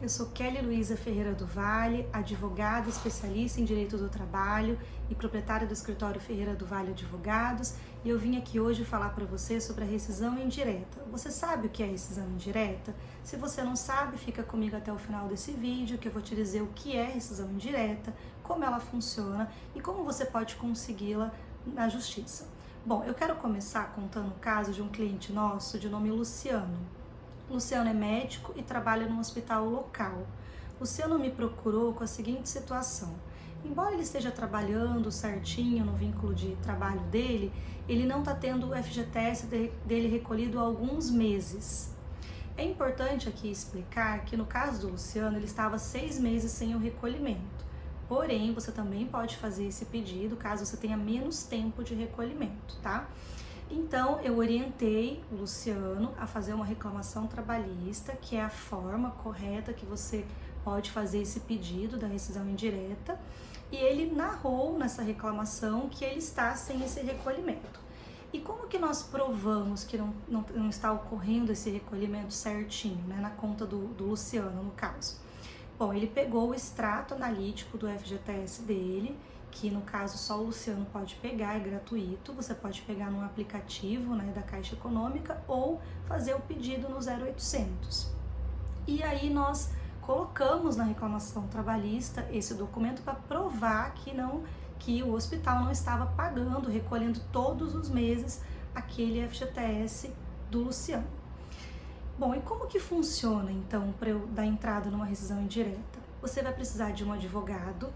Eu sou Kelly Luísa Ferreira do Vale, advogada especialista em Direito do Trabalho e proprietária do escritório Ferreira do Vale Advogados, e eu vim aqui hoje falar para você sobre a rescisão indireta. Você sabe o que é rescisão indireta? Se você não sabe, fica comigo até o final desse vídeo, que eu vou te dizer o que é rescisão indireta, como ela funciona e como você pode consegui-la na justiça. Bom, eu quero começar contando o caso de um cliente nosso de nome Luciano. Luciano é médico e trabalha num hospital local. Luciano me procurou com a seguinte situação: embora ele esteja trabalhando certinho no vínculo de trabalho dele, ele não está tendo o FGTS dele recolhido há alguns meses. É importante aqui explicar que no caso do Luciano, ele estava 6 meses sem o recolhimento. Porém, você também pode fazer esse pedido caso você tenha menos tempo de recolhimento, tá? Então, eu orientei o Luciano a fazer uma reclamação trabalhista, que é a forma correta que você pode fazer esse pedido da rescisão indireta, e ele narrou nessa reclamação que ele está sem esse recolhimento. E como que nós provamos que não está ocorrendo esse recolhimento certinho, né, na conta do Luciano, no caso? Bom, ele pegou o extrato analítico do FGTS dele, que no caso só o Luciano pode pegar, é gratuito, você pode pegar num aplicativo, né, da Caixa Econômica ou fazer o pedido no 0800. E aí nós colocamos na reclamação trabalhista esse documento para provar que o hospital não estava pagando, recolhendo todos os meses aquele FGTS do Luciano. Bom, e como que funciona então para eu dar entrada numa rescisão indireta? Você vai precisar de um advogado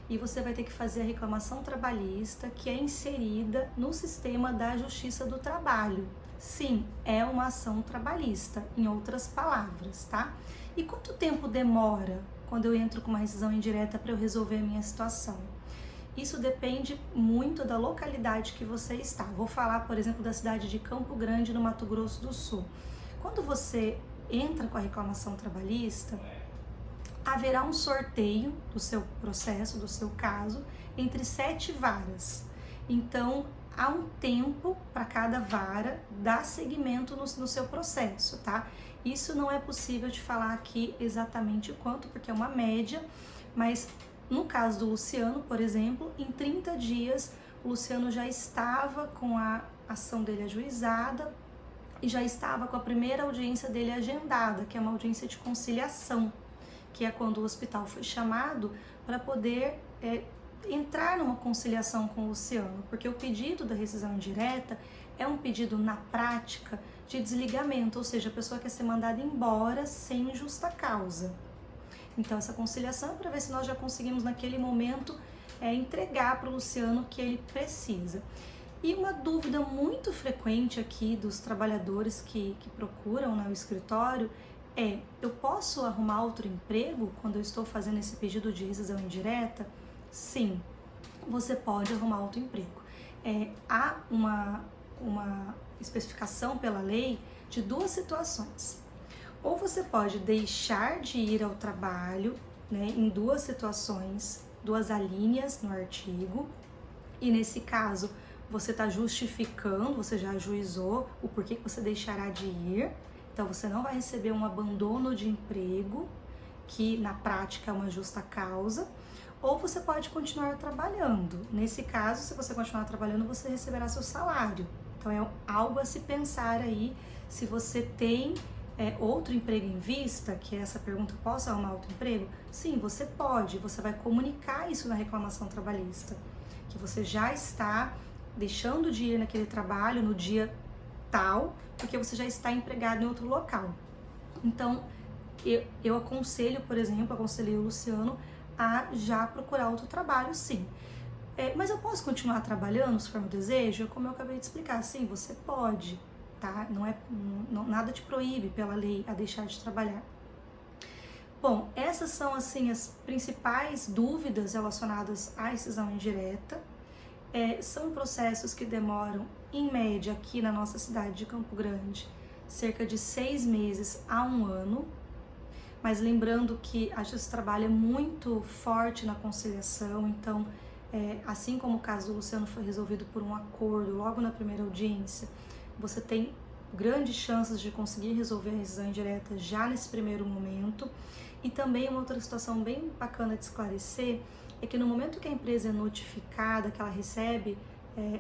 e você vai ter que fazer a reclamação trabalhista, que é inserida no sistema da Justiça do Trabalho. Sim, é uma ação trabalhista, em outras palavras, tá? E quanto tempo demora quando eu entro com uma rescisão indireta para eu resolver a minha situação? Isso depende muito da localidade que você está. Vou falar, por exemplo, da cidade de Campo Grande, no Mato Grosso do Sul. Quando você entra com a reclamação trabalhista, haverá um sorteio do seu processo, do seu caso, entre 7 varas. Então, há um tempo para cada vara dar seguimento no seu processo, tá? Isso não é possível de falar aqui exatamente quanto, porque é uma média, mas no caso do Luciano, por exemplo, em 30 dias, o Luciano já estava com a ação dele ajuizada e já estava com a primeira audiência dele agendada, que é uma audiência de conciliação, que é quando o hospital foi chamado para poder entrar numa conciliação com o Luciano, porque o pedido da rescisão indireta é um pedido na prática de desligamento, ou seja, a pessoa quer ser mandada embora sem justa causa. Então essa conciliação é para ver se nós já conseguimos naquele momento entregar para o Luciano o que ele precisa. E uma dúvida muito frequente aqui dos trabalhadores que procuram, né, o escritório é: eu posso arrumar outro emprego quando eu estou fazendo esse pedido de rescisão indireta? Sim, você pode arrumar outro emprego. Há uma especificação pela lei de 2 situações. Ou você pode deixar de ir ao trabalho, né, em 2 situações, 2 alíneas no artigo, e nesse caso você está justificando, você já ajuizou o porquê que você deixará de ir. Então você não vai receber um abandono de emprego, que na prática é uma justa causa, ou você pode continuar trabalhando. Nesse caso, se você continuar trabalhando, você receberá seu salário. Então é algo a se pensar aí, se você tem outro emprego em vista, que é essa pergunta: posso arrumar outro emprego? Sim, você pode, você vai comunicar isso na reclamação trabalhista, que você já está deixando de ir naquele trabalho no dia tal, porque você já está empregado em outro local. Então, eu aconselho, por exemplo, aconselhei o Luciano a já procurar outro trabalho, sim. Mas eu posso continuar trabalhando se for meu desejo? Como eu acabei de explicar, sim, você pode, tá? Nada te proíbe pela lei a deixar de trabalhar. Bom, essas são, assim, as principais dúvidas relacionadas à rescisão indireta. São processos que demoram, em média, aqui na nossa cidade de Campo Grande, cerca de 6 meses a 1 ano. Mas lembrando que a Justiça do Trabalho é muito forte na conciliação, então, assim como o caso do Luciano foi resolvido por um acordo logo na primeira audiência, você tem grandes chances de conseguir resolver a rescisão indireta já nesse primeiro momento. E também uma outra situação bem bacana de esclarecer é que no momento que a empresa é notificada, que ela recebe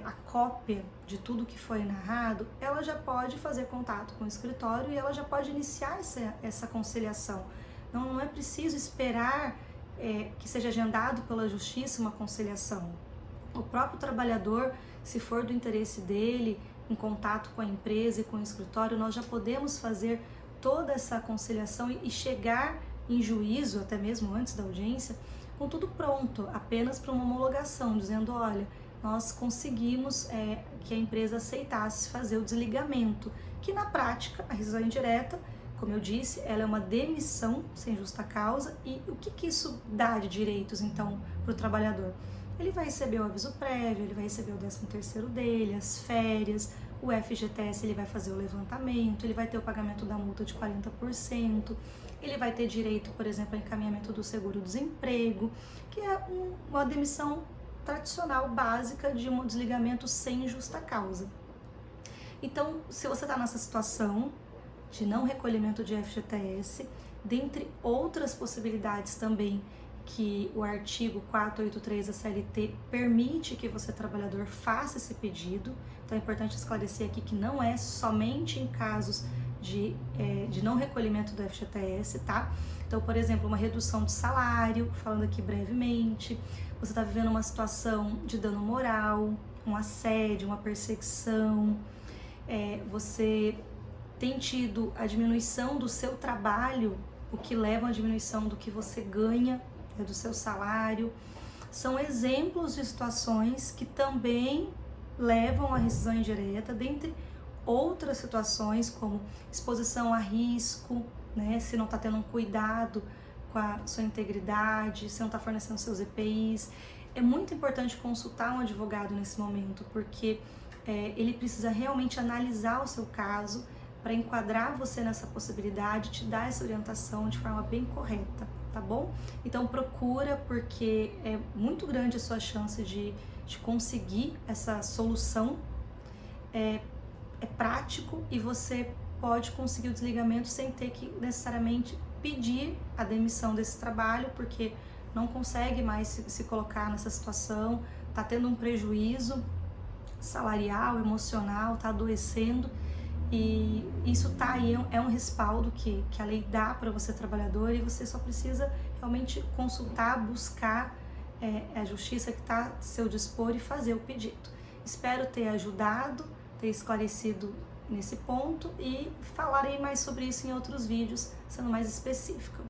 a cópia de tudo que foi narrado, ela já pode fazer contato com o escritório e ela já pode iniciar essa conciliação. Não é preciso esperar que seja agendado pela justiça uma conciliação. O próprio trabalhador, se for do interesse dele, em contato com a empresa e com o escritório, nós já podemos fazer toda essa conciliação e chegar em juízo, até mesmo antes da audiência, com tudo pronto, apenas para uma homologação, dizendo, olha, nós conseguimos que a empresa aceitasse fazer o desligamento, que na prática, a rescisão indireta, como eu disse, ela é uma demissão sem justa causa. E o que isso dá de direitos, então, para o trabalhador? Ele vai receber o aviso prévio, ele vai receber o 13º dele, as férias, o FGTS ele vai fazer o levantamento, ele vai ter o pagamento da multa de 40%, ele vai ter direito, por exemplo, ao encaminhamento do seguro-desemprego, que é uma demissão tradicional, básica, de um desligamento sem justa causa. Então, se você está nessa situação de não recolhimento de FGTS, dentre outras possibilidades também que o artigo 483 da CLT permite que você, trabalhador, faça esse pedido. Então é importante esclarecer aqui que não é somente em casos de não recolhimento do FGTS, tá? Então, por exemplo, uma redução de salário, falando aqui brevemente, você está vivendo uma situação de dano moral, um assédio, uma perseguição, você tem tido a diminuição do seu trabalho, o que leva a diminuição do que você ganha, do seu salário. São exemplos de situações que também levam à rescisão indireta, dentre outras situações como exposição a risco, né? Se não está tendo um cuidado com a sua integridade, se não está fornecendo seus EPIs. É muito importante consultar um advogado nesse momento, porque ele precisa realmente analisar o seu caso para enquadrar você nessa possibilidade, te dar essa orientação de forma bem correta, tá bom? Então procura, porque é muito grande a sua chance de conseguir essa solução, é prático e você pode conseguir o desligamento sem ter que necessariamente pedir a demissão desse trabalho, porque não consegue mais se colocar nessa situação, tá tendo um prejuízo salarial, emocional, tá adoecendo. E isso tá aí, é um respaldo que a lei dá para você, trabalhador, e você só precisa realmente consultar, buscar a justiça que está a seu dispor e fazer o pedido. Espero ter ajudado, ter esclarecido nesse ponto e falarei mais sobre isso em outros vídeos, sendo mais específica.